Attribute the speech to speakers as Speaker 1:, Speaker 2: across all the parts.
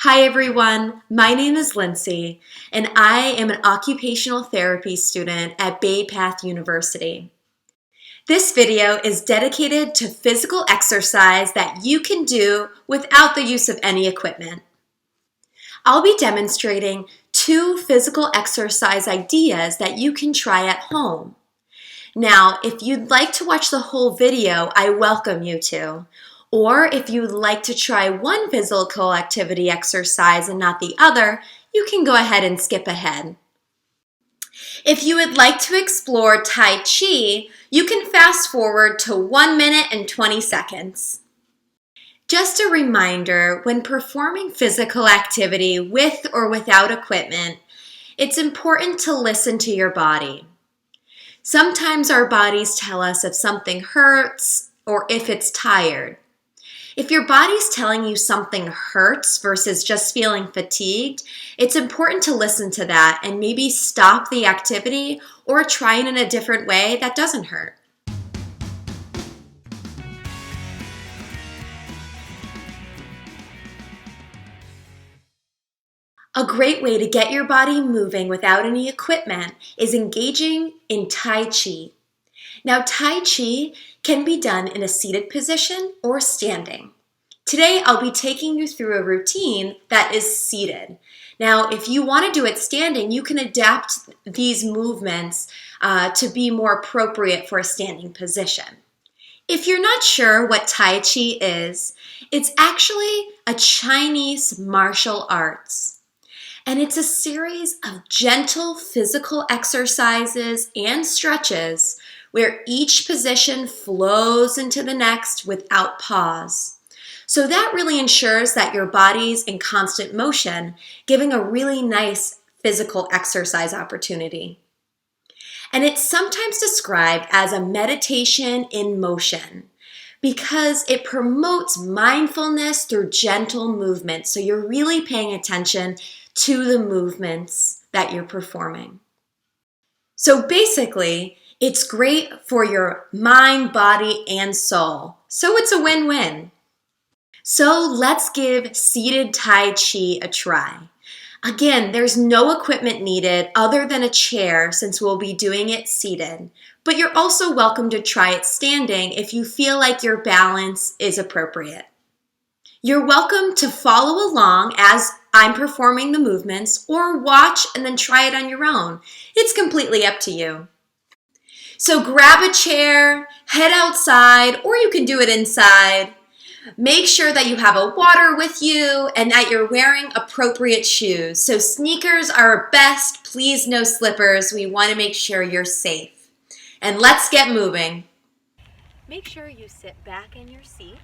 Speaker 1: Hi everyone, my name is Lindsay and I am an occupational therapy student at Bay Path University. This video is dedicated to physical exercise that you can do without the use of any equipment. I'll be demonstrating 2 physical exercise ideas that you can try at home. Now, if you'd like to watch the whole video, I welcome you to. Or if you'd like to try one physical activity exercise and not the other, you can go ahead and skip ahead. If you would like to explore Tai Chi, you can fast forward to 1 minute and 20 seconds. Just a reminder, when performing physical activity with or without equipment, it's important to listen to your body. Sometimes our bodies tell us if something hurts or if it's tired. If your body's telling you something hurts versus just feeling fatigued, it's important to listen to that and maybe stop the activity or try it in a different way that doesn't hurt. A great way to get your body moving without any equipment is engaging in Tai Chi. Now, Tai Chi can be done in a seated position or standing. Today, I'll be taking you through a routine that is seated. Now, if you want to do it standing, you can adapt these movements to be more appropriate for a standing position. If you're not sure what Tai Chi is, it's actually a Chinese martial arts. And it's a series of gentle physical exercises and stretches where each position flows into the next without pause. So that really ensures that your body's in constant motion, giving a really nice physical exercise opportunity. And it's sometimes described as a meditation in motion because it promotes mindfulness through gentle movement. So you're really paying attention to the movements that you're performing. So basically, it's great for your mind, body, and soul. So it's a win-win. So let's give seated Tai Chi a try. Again, there's no equipment needed other than a chair since we'll be doing it seated, but you're also welcome to try it standing if you feel like your balance is appropriate. You're welcome to follow along as I'm performing the movements or watch and then try it on your own. It's completely up to you. So grab a chair, head outside, or you can do it inside. Make sure that you have a water with you and that you're wearing appropriate shoes. So sneakers are best, please no slippers. We want to make sure you're safe. And let's get moving.
Speaker 2: Make sure you sit back in your seat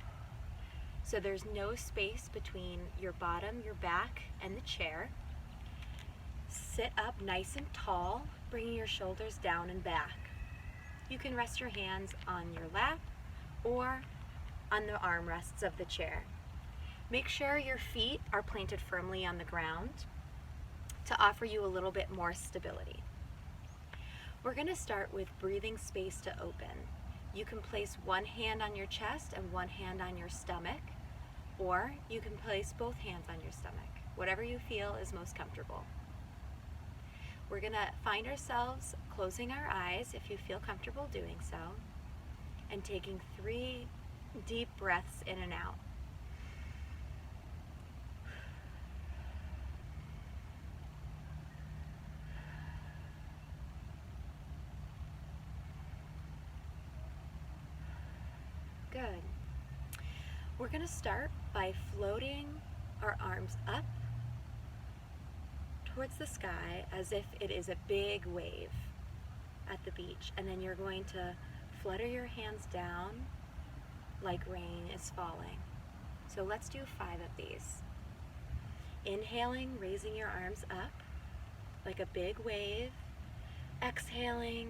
Speaker 2: so there's no space between your bottom, your back, and the chair. Sit up nice and tall, bringing your shoulders down and back. You can rest your hands on your lap or on the armrests of the chair. Make sure your feet are planted firmly on the ground to offer you a little bit more stability. We're going to start with breathing space to open. You can place one hand on your chest and one hand on your stomach, or you can place both hands on your stomach, whatever you feel is most comfortable. We're going to find ourselves closing our eyes if you feel comfortable doing so, and taking 3 deep breaths in and out. Good. We're going to start by floating our arms up towards the sky as if it is a big wave at the beach, and then you're going to flutter your hands down like rain is falling. So let's do 5 of these. Inhaling, raising your arms up like a big wave. Exhaling,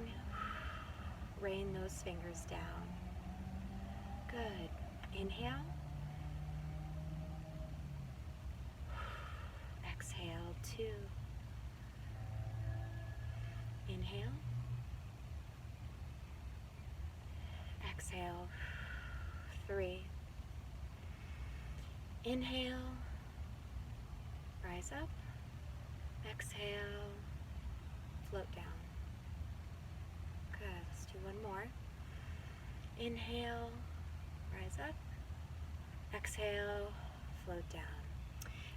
Speaker 2: rain those fingers down. Good. Inhale. Exhale, 2. Inhale. Exhale, 3. Inhale. rise up, exhale, float down. Good, let's do one more. Inhale, rise up, exhale, float down.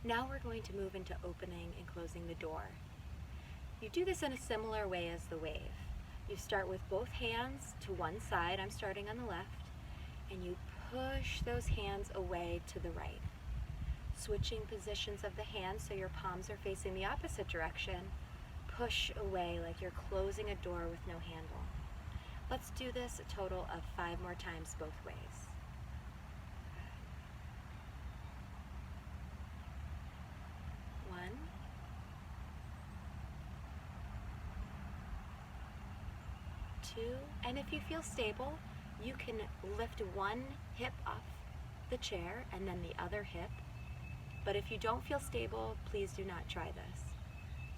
Speaker 2: Now we're going to move into opening and closing the door. You do this in a similar way as the wave. You start with both hands to one side, I'm starting on the left, and you push those hands away to the right. Switching positions of the hands so your palms are facing the opposite direction. Push away like you're closing a door with no handle. Let's do this a total of 5 more times both ways. 1, 2, and if you feel stable, you can lift one hip off the chair and then the other hip. But if you don't feel stable, please do not try this.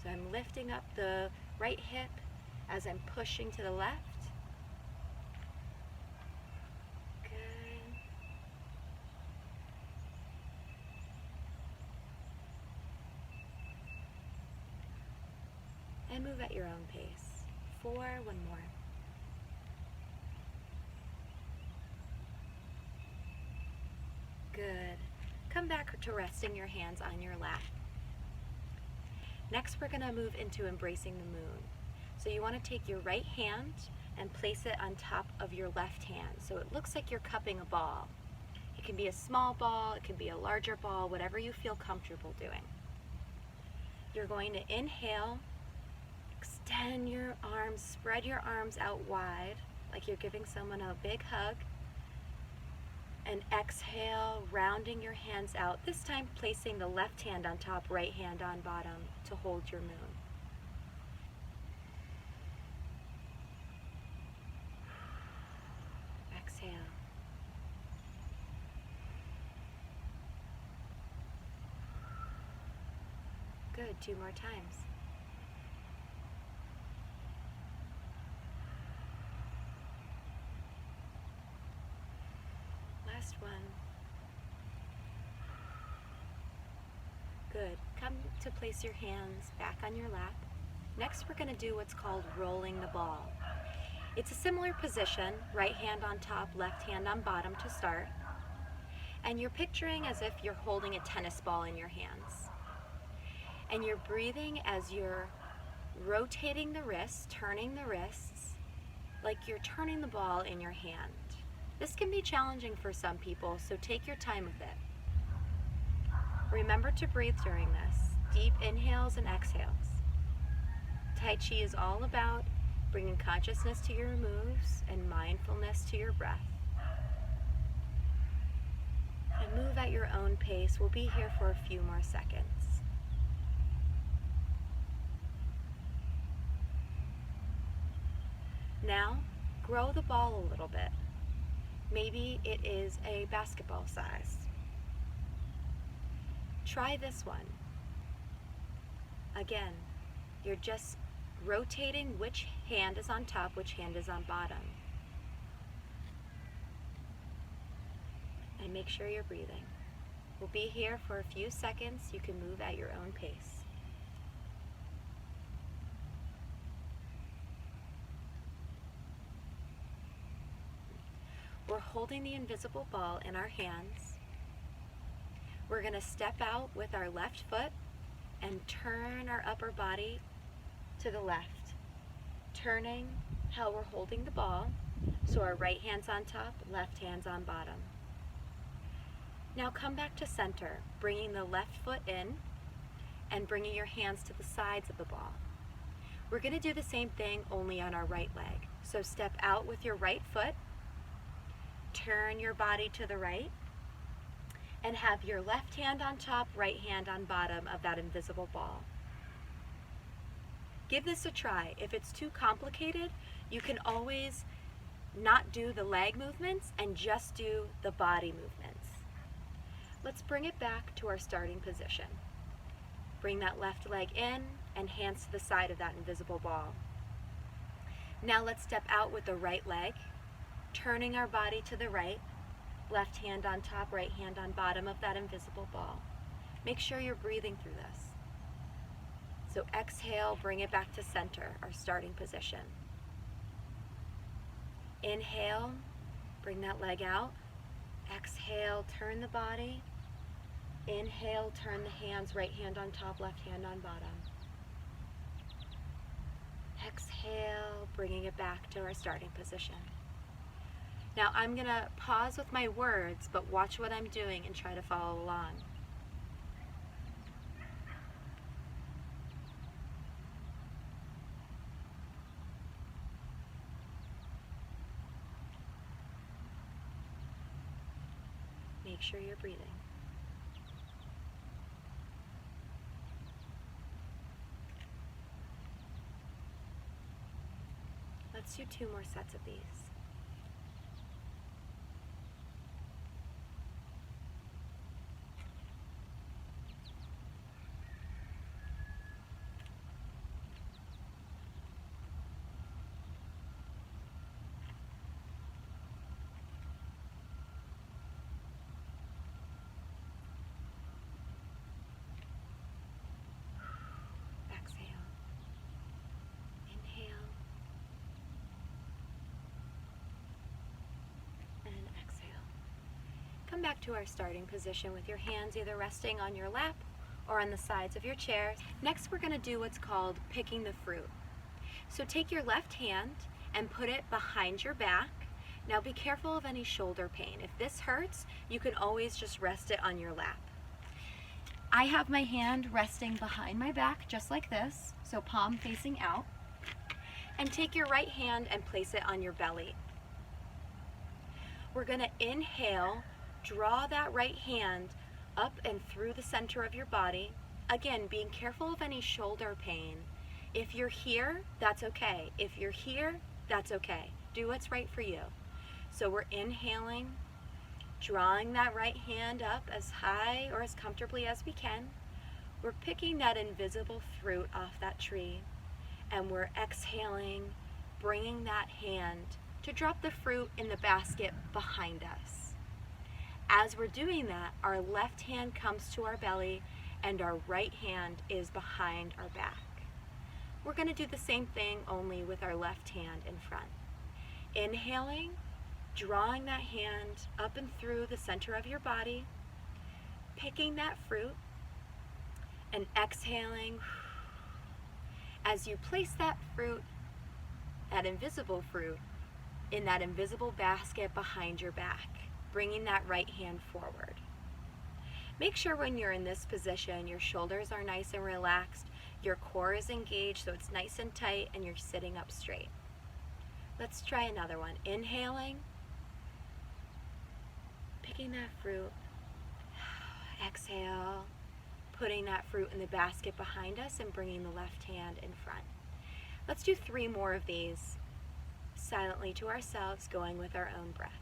Speaker 2: So I'm lifting up the right hip as I'm pushing to the left. Good. And move at your own pace. 4, one more. Good. Come back to resting your hands on your lap. Next, we're going to move into embracing the moon. So you want to take your right hand and place it on top of your left hand. So it looks like you're cupping a ball. It can be a small ball, it can be a larger ball, whatever you feel comfortable doing. You're going to inhale, extend your arms, spread your arms out wide, like you're giving someone a big hug. And exhale, rounding your hands out, this time placing the left hand on top, right hand on bottom to hold your moon. Exhale. Good, 2 more times. Last one. Good. Come to place your hands back on your lap. Next, we're going to do what's called rolling the ball. It's a similar position, right hand on top, left hand on bottom to start. And you're picturing as if you're holding a tennis ball in your hands. And you're breathing as you're rotating the wrists, turning the wrists, like you're turning the ball in your hand. This can be challenging for some people, so take your time with it. Remember to breathe during this. Deep inhales and exhales. Tai Chi is all about bringing consciousness to your moves and mindfulness to your breath. And move at your own pace. We'll be here for a few more seconds. Now, grow the ball a little bit. Maybe it is a basketball size. Try this one. Again, you're just rotating which hand is on top, which hand is on bottom. And make sure you're breathing. We'll be here for a few seconds. You can move at your own pace. We're holding the invisible ball in our hands. We're going to step out with our left foot and turn our upper body to the left, turning how we're holding the ball. So our right hand's on top, left hand's on bottom. Now come back to center, bringing the left foot in and bringing your hands to the sides of the ball. We're going to do the same thing only on our right leg. So step out with your right foot, turn your body to the right, and have your left hand on top, right hand on bottom of that invisible ball. Give this a try. If it's too complicated, you can always not do the leg movements and just do the body movements. Let's bring it back to our starting position. Bring that left leg in and hands to the side of that invisible ball. Now let's step out with the right leg, turning our body to the right, left hand on top, right hand on bottom of that invisible ball. Make sure you're breathing through this. So exhale, bring it back to center, our starting position. Inhale, bring that leg out. Exhale, turn the body. Inhale, turn the hands, right hand on top, left hand on bottom. Exhale, bringing it back to our starting position. Now I'm going to pause with my words, but watch what I'm doing and try to follow along. Make sure you're breathing. Let's do 2 more sets of these. Exhale. Inhale. And exhale. Come back to our starting position with your hands either resting on your lap or on the sides of your chair. Next, we're going to do what's called picking the fruit. So take your left hand and put it behind your back. Now be careful of any shoulder pain. If this hurts, you can always just rest it on your lap. I have my hand resting behind my back just like this, so palm facing out. And take your right hand and place it on your belly. We're going to inhale, draw that right hand up and through the center of your body. Again, being careful of any shoulder pain. If you're here, that's okay. If you're here, that's okay. Do what's right for you. So we're inhaling, drawing that right hand up as high or as comfortably as we can. We're picking that invisible fruit off that tree, and we're exhaling, bringing that hand to drop the fruit in the basket behind us. As we're doing that, our left hand comes to our belly and our right hand is behind our back. We're going to do the same thing, only with our left hand in front. Inhaling, drawing that hand up and through the center of your body, picking that fruit, and exhaling. As you place that fruit, that invisible fruit, in that invisible basket behind your back, bringing that right hand forward. Make sure when you're in this position, your shoulders are nice and relaxed, your core is engaged so it's nice and tight, and you're sitting up straight. Let's try another one. Inhaling, picking that fruit, exhale, putting that fruit in the basket behind us and bringing the left hand in front. Let's do 3 more of these silently to ourselves, going with our own breath.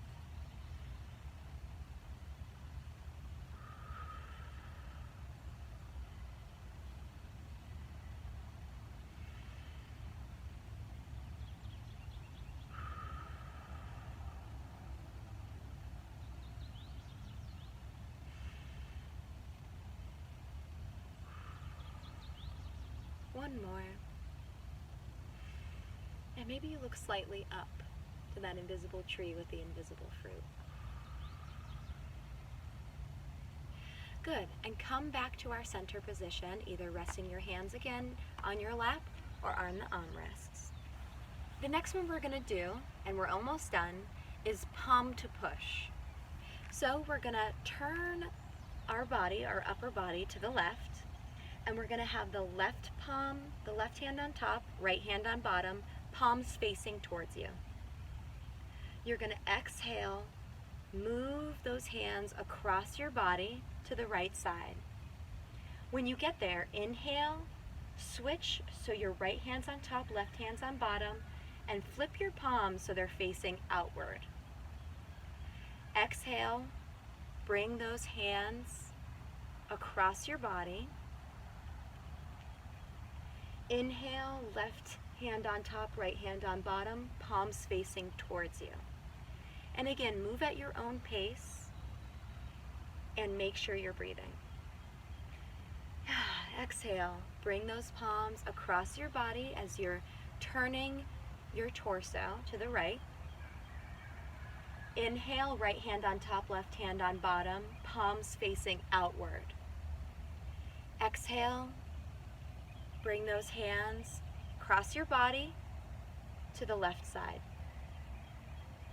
Speaker 2: One more. And maybe you look slightly up to that invisible tree with the invisible fruit. Good. And come back to our center position, either resting your hands again on your lap or on the armrests. The next one we're going to do, and we're almost done, is palm to push. So we're going to turn our body, our upper body, to the left, and we're going to have the left palm, the left hand on top, right hand on bottom, palms facing towards you. You're going to exhale, move those hands across your body to the right side. When you get there, inhale, switch so your right hand's on top, left hand's on bottom, and flip your palms so they're facing outward. Exhale, bring those hands across your body. Inhale, left hand on top, right hand on bottom, palms facing towards you. And again, move at your own pace and make sure you're breathing. Exhale, bring those palms across your body as you're turning your torso to the right. Inhale, right hand on top, left hand on bottom, palms facing outward. Exhale, bring those hands across your body to the left side.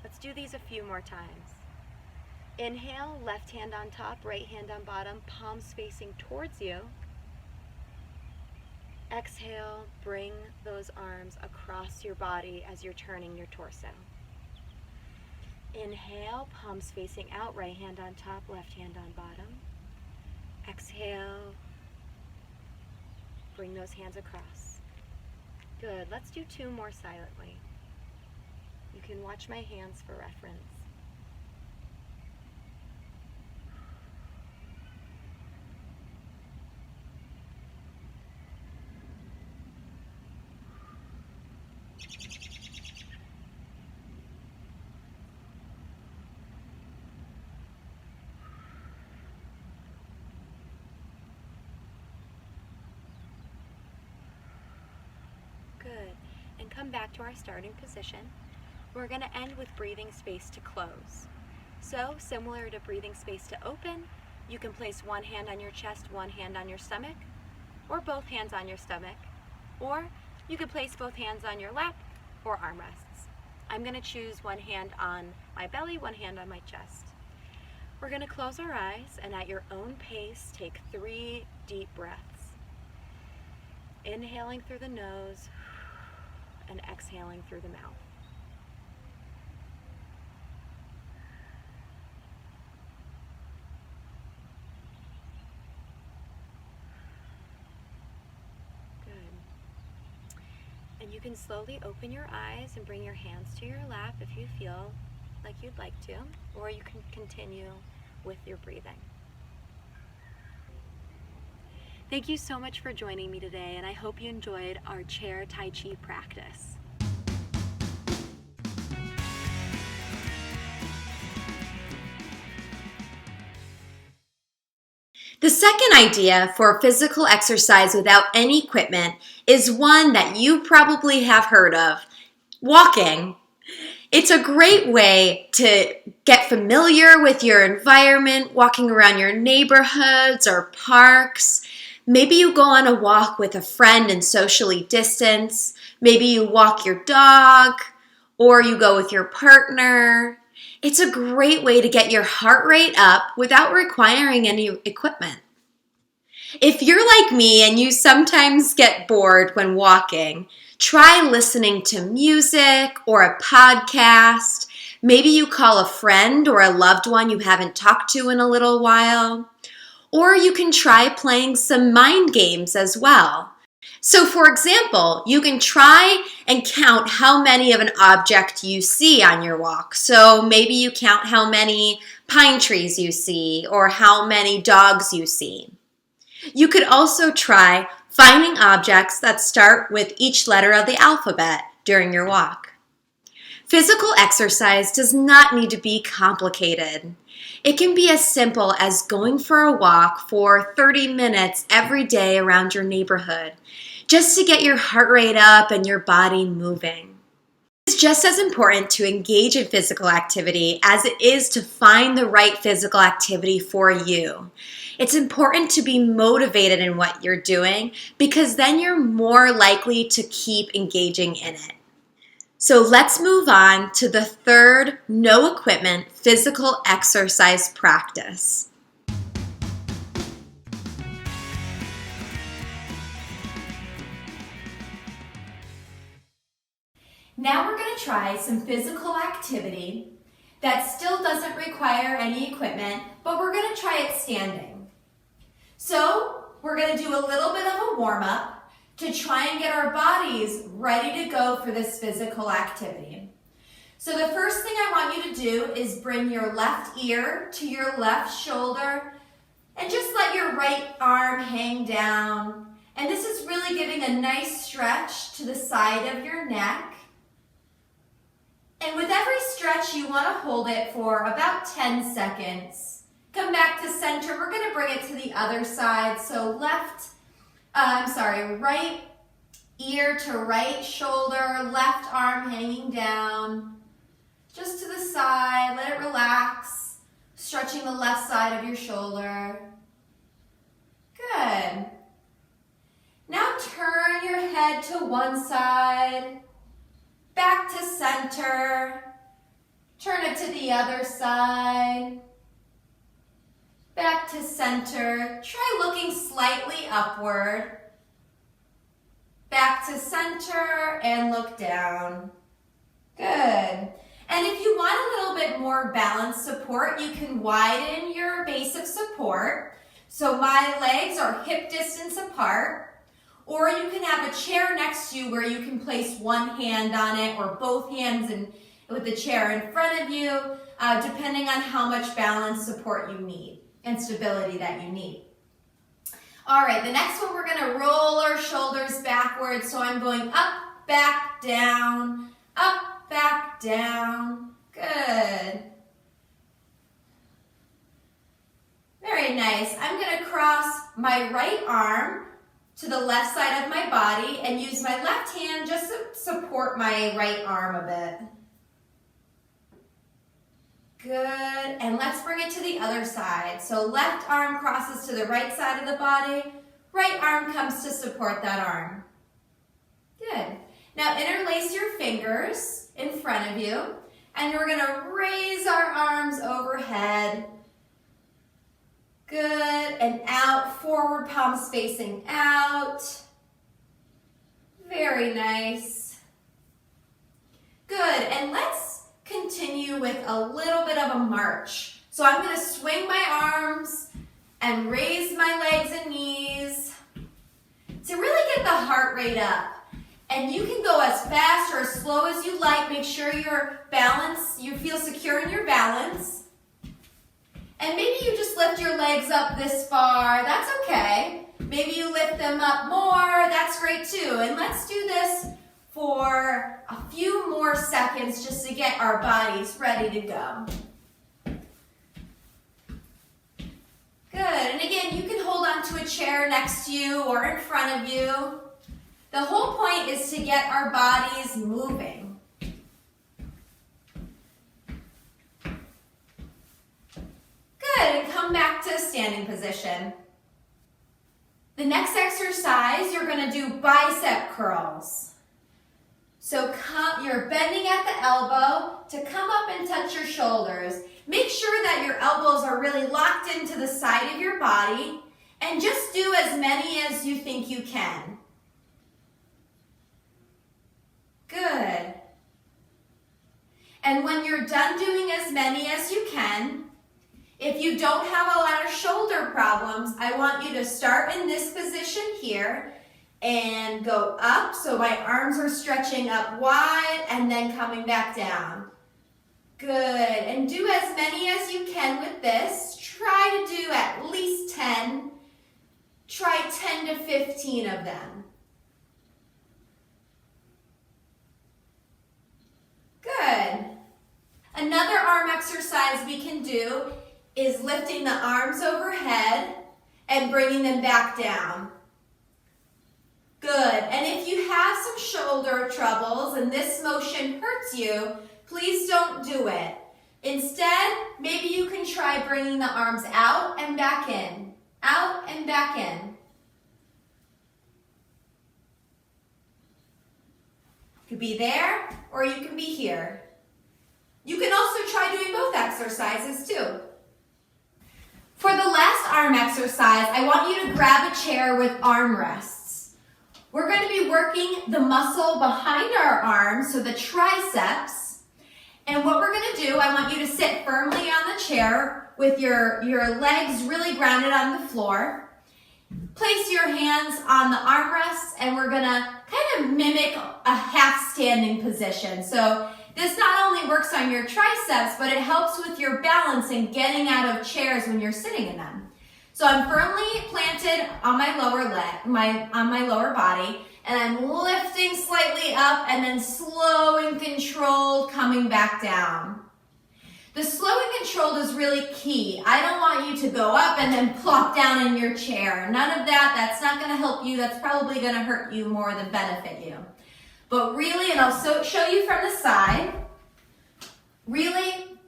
Speaker 2: Let's do these a few more times. Inhale, left hand on top, right hand on bottom, palms facing towards you. Exhale, bring those arms across your body as you're turning your torso. Inhale, palms facing out, right hand on top, left hand on bottom. Exhale, bring those hands across. Good, let's do 2 more silently. You can watch my hands for reference. Good, and come back to our starting position. We're going to end with breathing space to close. So, similar to breathing space to open, you can place one hand on your chest, one hand on your stomach, or both hands on your stomach, or you could place both hands on your lap or armrests. I'm going to choose one hand on my belly, one hand on my chest. We're going to close our eyes and at your own pace take 3 deep breaths. Inhaling through the nose and exhaling through the mouth. And you can slowly open your eyes and bring your hands to your lap if you feel like you'd like to, or you can continue with your breathing. Thank you so much for joining me today, and I hope you enjoyed our chair Tai Chi practice.
Speaker 1: The second idea for physical exercise without any equipment is one that you probably have heard of: walking. It's a great way to get familiar with your environment, walking around your neighborhoods or parks. Maybe you go on a walk with a friend and socially distance. Maybe you walk your dog, or you go with your partner. It's a great way to get your heart rate up without requiring any equipment. If you're like me and you sometimes get bored when walking, try listening to music or a podcast. Maybe you call a friend or a loved one you haven't talked to in a little while. Or you can try playing some mind games as well. So for example, you can try and count how many of an object you see on your walk. So maybe you count how many pine trees you see or how many dogs you see. You could also try finding objects that start with each letter of the alphabet during your walk. Physical exercise does not need to be complicated. It can be as simple as going for a walk for 30 minutes every day around your neighborhood, just to get your heart rate up and your body moving. It's just as important to engage in physical activity as it is to find the right physical activity for you. It's important to be motivated in what you're doing because then you're more likely to keep engaging in it. So let's move on to the third no equipment physical exercise practice. Now we're going to try some physical activity that still doesn't require any equipment, but we're going to try it standing. So we're going to do a little bit of a warm-up to try and get our bodies ready to go for this physical activity. So the first thing I want you to do is bring your left ear to your left shoulder and just let your right arm hang down. And this is really giving a nice stretch to the side of your neck. And with every stretch, you want to hold it for about 10 seconds. Come back to center. We're going to bring it to the other side. So left right ear to right shoulder, left arm hanging down. Just to the side, let it relax, stretching the left side of your shoulder. Good. Now turn your head to one side, back to center, turn it to the other side, back to center. Try looking slightly upward, back to center and look down. Good. And if you want a little bit more balanced support, you can widen your base of support. So my legs are hip distance apart, or you can have a chair next to you where you can place one hand on it or both hands with the chair in front of you, depending on how much balance support you need and stability that you need. All right, the next one, we're gonna roll our shoulders backwards. So I'm going up, back, down, up, back, down. Good. Very nice. I'm gonna cross my right arm to the left side of my body and use my left hand just to support my right arm a bit. Good, and let's bring it to the other side. So left arm crosses to the right side of the body, right arm comes to support that arm. Good. Now interlace your fingers in front of you, and we're gonna raise our arms overhead. Good, and out, forward palms facing out. Very nice. Good, and let's continue with a little bit of a march. So I'm gonna swing my arms and raise my legs and knees to really get the heart rate up. And you can go as fast or as slow as you like. Make sure you feel secure in your balance. And maybe you just lift your legs up this far, that's okay. Maybe you lift them up more, that's great too. And let's do this for a few more seconds just to get our bodies ready to go. Good, and again, you can hold onto a chair next to you or in front of you. The whole point is to get our bodies moving. Good, and come back to a standing position. The next exercise, you're gonna do bicep curls. So you're bending at the elbow to come up and touch your shoulders. Make sure that your elbows are really locked into the side of your body, and just do as many as you think you can. Good. And when you're done doing as many as you can, if you don't have a lot of shoulder problems, I want you to start in this position here and go up. So my arms are stretching up wide and then coming back down. Good, and do as many as you can with this. Try to do at least 10. Try 10 to 15 of them. Good. Another arm exercise we can do is lifting the arms overhead and bringing them back down. Good, and if you have some shoulder troubles and this motion hurts you, please don't do it. Instead, maybe you can try bringing the arms out and back in, out and back in. You could be there or you can be here. You can also try doing both exercises too. For the last arm exercise, I want you to grab a chair with armrests. We're going to be working the muscle behind our arms, so the triceps. And what we're going to do, I want you to sit firmly on the chair with your legs really grounded on the floor. Place your hands on the armrests, and we're going to kind of mimic a half standing position. So this not only works on your triceps, but it helps with your balance and getting out of chairs when you're sitting in them. So I'm firmly planted on my lower leg, on my lower body, and I'm lifting slightly up and then slow and controlled coming back down. The slow and controlled is really key. I don't want you to go up and then plop down in your chair. None of that. That's not going to help you. That's probably going to hurt you more than benefit you. But really, and I'll show you from the side, really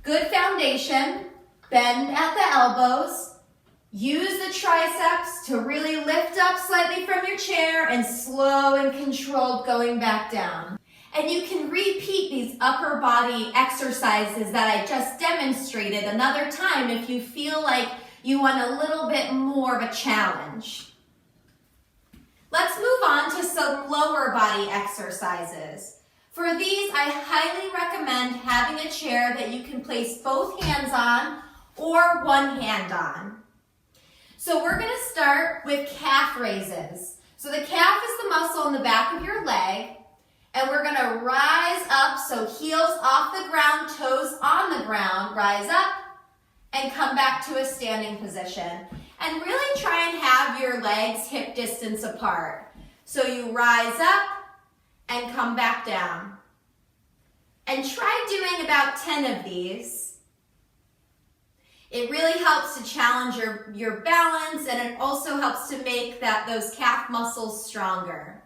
Speaker 1: good foundation. Bend at the elbows. Use the triceps to really lift up slightly from your chair and slow and controlled going back down. And you can repeat these upper body exercises that I just demonstrated another time if you feel like you want a little bit more of a challenge. Let's move on to some lower body exercises. For these, I highly recommend having a chair that you can place both hands on or one hand on. So we're going to start with calf raises. So the calf is the muscle in the back of your leg. And we're going to rise up, so heels off the ground, toes on the ground, rise up and come back to a standing position. And really try and have your legs hip distance apart. So you rise up and come back down. And try doing about 10 of these. It really helps to challenge your balance, and it also helps to make those calf muscles stronger.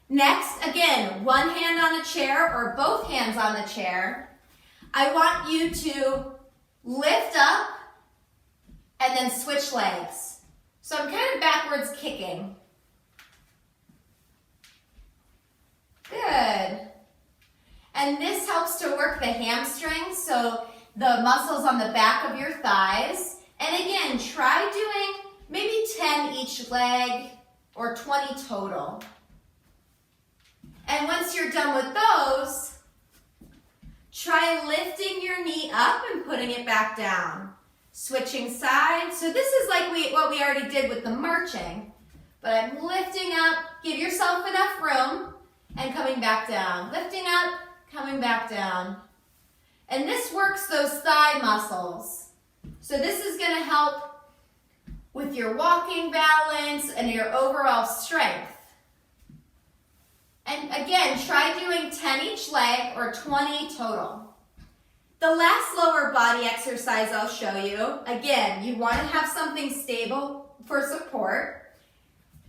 Speaker 1: Next, again, one hand on the chair or both hands on the chair. I want you to lift up and then switch legs. So I'm kind of backwards kicking. Good. And this helps to work the hamstrings, so the muscles on the back of your thighs. And again, try doing maybe 10 each leg or 20 total. And once you're done with those, try lifting your knee up and putting it back down. Switching sides. So this is like what we already did with the marching. But I'm lifting up, give yourself enough room, and coming back down. Lifting up, coming back down. And this works those thigh muscles. So this is going to help with your walking balance and your overall strength. And again, try doing 10 each leg or 20 total. The last lower body exercise I'll show you, again, you want to have something stable for support.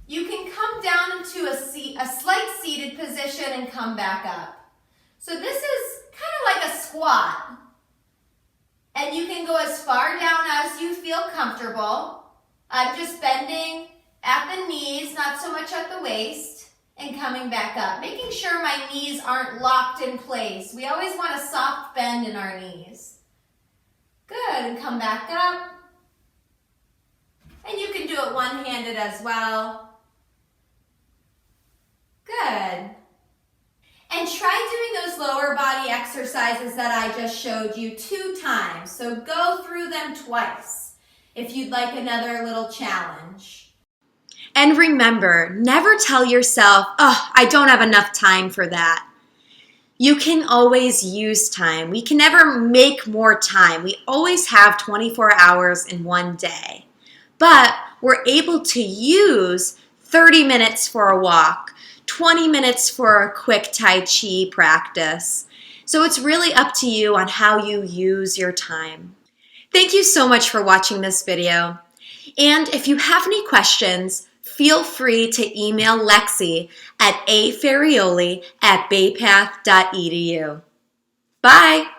Speaker 1: You can come down into a slight seated position and come back up. So this is kind of like a squat. And you can go as far down as you feel comfortable. I'm just bending at the knees, not so much at the waist. And coming back up, making sure my knees aren't locked in place. We always want a soft bend in our knees. Good, and come back up. And you can do it one-handed as well. Good. And try doing those lower body exercises that I just showed you 2 times. So go through them twice if you'd like another little challenge. And remember, never tell yourself, oh, I don't have enough time for that. You can always use time. We can never make more time. We always have 24 hours in one day. But we're able to use 30 minutes for a walk, 20 minutes for a quick Tai Chi practice. So it's really up to you on how you use your time. Thank you so much for watching this video. And if you have any questions, feel free to email Lexi at aferrioli@baypath.edu. Bye!